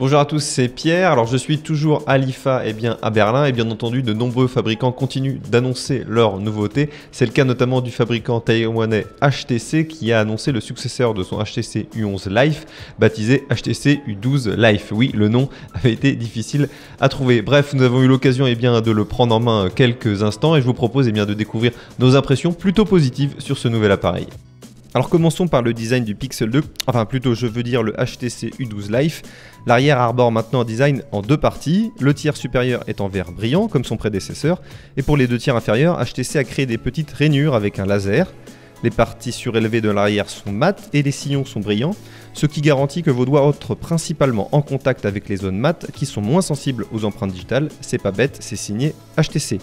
Bonjour à tous, c'est Pierre. Alors je suis toujours à l'IFA à Berlin et bien entendu de nombreux fabricants continuent d'annoncer leurs nouveautés. C'est le cas notamment du fabricant taïwanais HTC qui a annoncé le successeur de son HTC U11 Life baptisé HTC U12 Life. Oui, le nom avait été difficile à trouver. Bref, nous avons eu l'occasion de le prendre en main quelques instants et je vous propose de découvrir nos impressions plutôt positives sur ce nouvel appareil. Alors commençons par le design du Pixel 2, enfin plutôt je veux dire le HTC U12 Life. L'arrière arbore maintenant un design en deux parties, le tiers supérieur est en vert brillant comme son prédécesseur, et pour les deux tiers inférieurs, HTC a créé des petites rainures avec un laser. Les parties surélevées de l'arrière sont mates et les sillons sont brillants, ce qui garantit que vos doigts entrent principalement en contact avec les zones mates qui sont moins sensibles aux empreintes digitales. C'est pas bête, c'est signé HTC.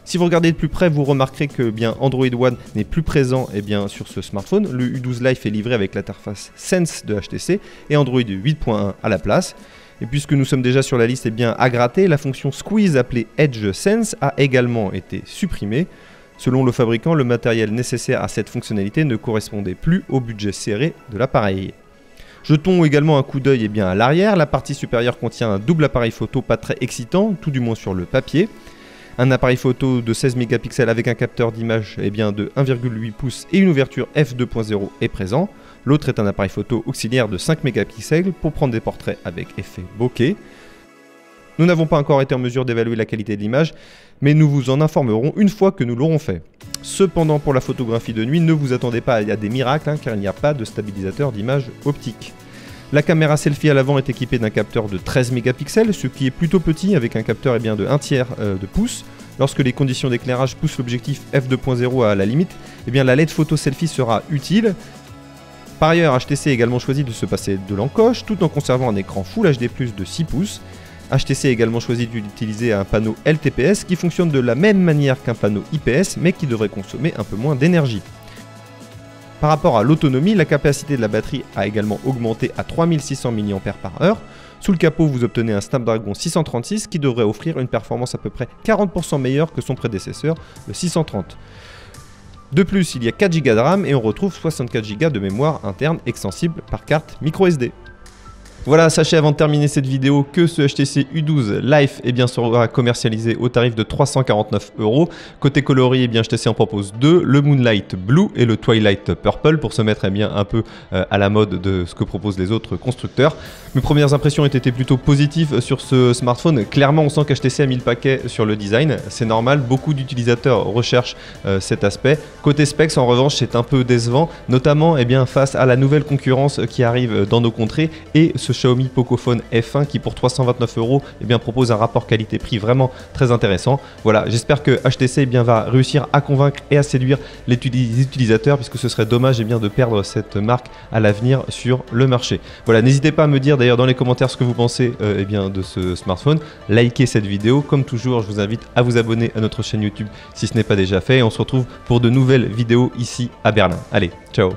Si vous regardez de plus près, vous remarquerez que Android One n'est plus présent sur ce smartphone. Le U12 Life est livré avec l'interface Sense de HTC et Android 8.1 à la place. Et puisque nous sommes déjà sur la liste à gratter, la fonction Squeeze appelée Edge Sense a également été supprimée. Selon le fabricant, le matériel nécessaire à cette fonctionnalité ne correspondait plus au budget serré de l'appareil. Jetons également un coup d'œil à l'arrière. La partie supérieure contient un double appareil photo pas très excitant, tout du moins sur le papier. Un appareil photo de 16 mégapixels avec un capteur d'image de 1,8 pouces et une ouverture f2.0 est présent. L'autre est un appareil photo auxiliaire de 5 mégapixels pour prendre des portraits avec effet bokeh. Nous n'avons pas encore été en mesure d'évaluer la qualité de l'image, mais nous vous en informerons une fois que nous l'aurons fait. Cependant, pour la photographie de nuit, ne vous attendez pas à des miracles car il n'y a pas de stabilisateur d'image optique. La caméra selfie à l'avant est équipée d'un capteur de 13 mégapixels, ce qui est plutôt petit avec un capteur de 1/3 de pouce. Lorsque les conditions d'éclairage poussent l'objectif f2.0 à la limite, la LED photo selfie sera utile. Par ailleurs, HTC a également choisi de se passer de l'encoche tout en conservant un écran Full HD+ de 6 pouces. HTC a également choisi d'utiliser un panneau LTPS qui fonctionne de la même manière qu'un panneau IPS mais qui devrait consommer un peu moins d'énergie. Par rapport à l'autonomie, la capacité de la batterie a également augmenté à 3600 mAh. Sous le capot, vous obtenez un Snapdragon 636 qui devrait offrir une performance à peu près 40% meilleure que son prédécesseur, le 630. De plus, il y a 4 Go de RAM et on retrouve 64 Go de mémoire interne extensible par carte microSD. Voilà, sachez avant de terminer cette vidéo que ce HTC U12 Life sera commercialisé au tarif de 349 €. Côté coloris, HTC en propose deux, le Moonlight Blue et le Twilight Purple pour se mettre un peu à la mode de ce que proposent les autres constructeurs. Mes premières impressions ont été plutôt positives sur ce smartphone. Clairement, on sent qu'HTC a mis le paquet sur le design. C'est normal, beaucoup d'utilisateurs recherchent cet aspect. Côté specs, en revanche, c'est un peu décevant, notamment face à la nouvelle concurrence qui arrive dans nos contrées et ce Xiaomi Pocophone F1 qui pour 329 € propose un rapport qualité-prix vraiment très intéressant. Voilà, j'espère que HTC va réussir à convaincre et à séduire les utilisateurs puisque ce serait dommage de perdre cette marque à l'avenir sur le marché. Voilà, n'hésitez pas à me dire d'ailleurs dans les commentaires ce que vous pensez de ce smartphone. Likez cette vidéo, comme toujours je vous invite à vous abonner à notre chaîne YouTube si ce n'est pas déjà fait et on se retrouve pour de nouvelles vidéos ici à Berlin. Allez, ciao.